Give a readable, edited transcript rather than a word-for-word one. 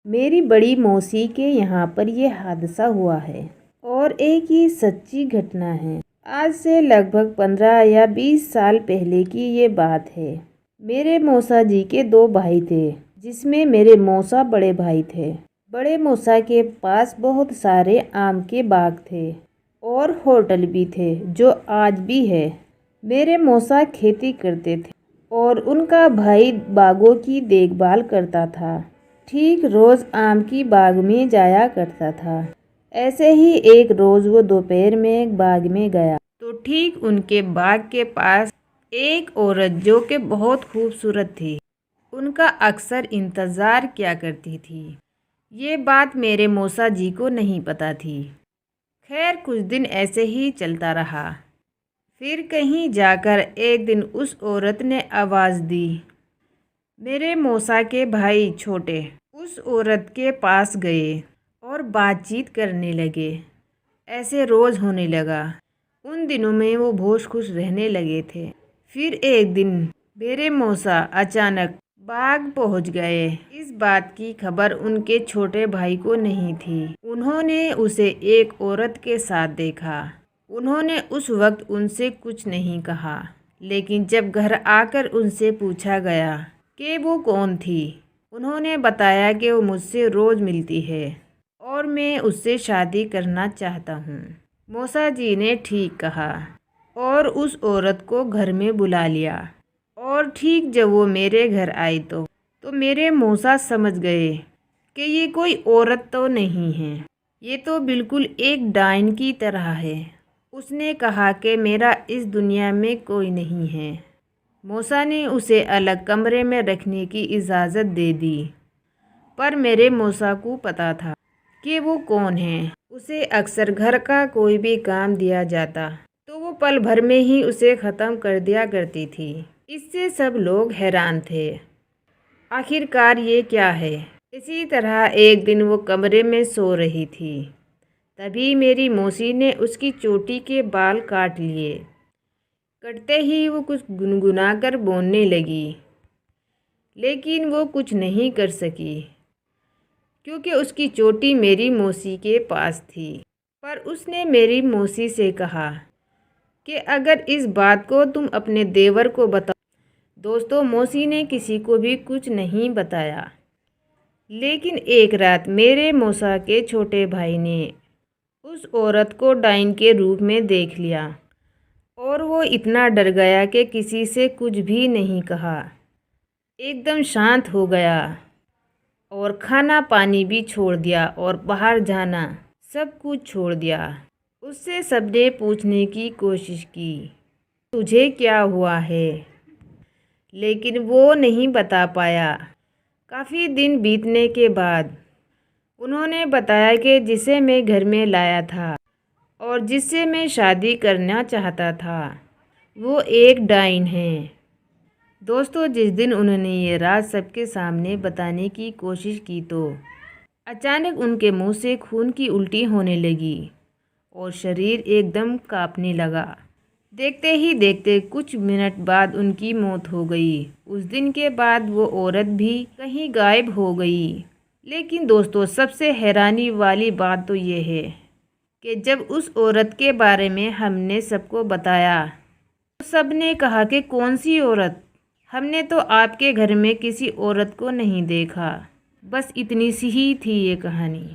मेरी बड़ी मौसी के यहाँ पर ये हादसा हुआ है और एक ही सच्ची घटना है। आज से लगभग 15 या 20 साल पहले की ये बात है। मेरे मौसा जी के 2 भाई थे, जिसमें मेरे मौसा बड़े भाई थे। बड़े मौसा के पास बहुत सारे आम के बाग थे और होटल भी थे, जो आज भी है। मेरे मौसा खेती करते थे और उनका भाई बागों की देखभाल करता था। ठीक रोज़ आम की बाग में जाया करता था। ऐसे ही एक रोज़ वो दोपहर में एक बाग में गया तो ठीक उनके बाग के पास एक औरत, जो कि बहुत खूबसूरत थी, उनका अक्सर इंतज़ार किया करती थी। ये बात मेरे मौसा जी को नहीं पता थी। खैर, कुछ दिन ऐसे ही चलता रहा। फिर कहीं जाकर एक दिन उस औरत ने आवाज़ दी। मेरे मौसा के भाई छोटे उस औरत के पास गए और बातचीत करने लगे। ऐसे रोज़ होने लगा। उन दिनों में वो बहुत खुश रहने लगे थे। फिर एक दिन मेरे मौसा अचानक बाग पहुंच गए। इस बात की खबर उनके छोटे भाई को नहीं थी। उन्होंने उसे एक औरत के साथ देखा। उन्होंने उस वक्त उनसे कुछ नहीं कहा, लेकिन जब घर आकर उनसे पूछा गया कि वो कौन थी, उन्होंने बताया कि वो मुझसे रोज़ मिलती है और मैं उससे शादी करना चाहता हूँ। मौसा जी ने ठीक कहा और उस औरत को घर में बुला लिया। और ठीक जब वो मेरे घर आई तो मेरे मौसा समझ गए कि ये कोई औरत तो नहीं है, ये तो बिल्कुल एक डायन की तरह है। उसने कहा कि मेरा इस दुनिया में कोई नहीं है। मौसा ने उसे अलग कमरे में रखने की इजाज़त दे दी, पर मेरे मौसा को पता था कि वो कौन है। उसे अक्सर घर का कोई भी काम दिया जाता तो वो पल भर में ही उसे ख़त्म कर दिया करती थी। इससे सब लोग हैरान थे, आखिरकार ये क्या है। इसी तरह एक दिन वो कमरे में सो रही थी, तभी मेरी मौसी ने उसकी चोटी के बाल काट लिए। कटते ही वो कुछ गुनगुनाकर बोलने लगी, लेकिन वो कुछ नहीं कर सकी क्योंकि उसकी चोटी मेरी मौसी के पास थी। पर उसने मेरी मौसी से कहा कि अगर इस बात को तुम अपने देवर को बताओ। दोस्तों, मौसी ने किसी को भी कुछ नहीं बताया, लेकिन एक रात मेरे मौसा के छोटे भाई ने उस औरत को डायन के रूप में देख लिया और वो इतना डर गया कि किसी से कुछ भी नहीं कहा। एकदम शांत हो गया और खाना पानी भी छोड़ दिया और बाहर जाना सब कुछ छोड़ दिया। उससे सबने पूछने की कोशिश की, तुझे क्या हुआ है, लेकिन वो नहीं बता पाया। काफ़ी दिन बीतने के बाद उन्होंने बताया कि जिसे मैं घर में लाया था और जिससे मैं शादी करना चाहता था, वो एक डायन है। दोस्तों, जिस दिन उन्होंने ये राज सबके सामने बताने की कोशिश की तो अचानक उनके मुंह से खून की उल्टी होने लगी और शरीर एकदम कांपने लगा। देखते ही देखते कुछ मिनट बाद उनकी मौत हो गई। उस दिन के बाद वो औरत भी कहीं गायब हो गई। लेकिन दोस्तों, सबसे हैरानी वाली बात तो ये है कि जब उस औरत के बारे में हमने सबको बताया तो सब ने कहा कि कौन सी औरत, हमने तो आपके घर में किसी औरत को नहीं देखा। बस इतनी सी ही थी ये कहानी।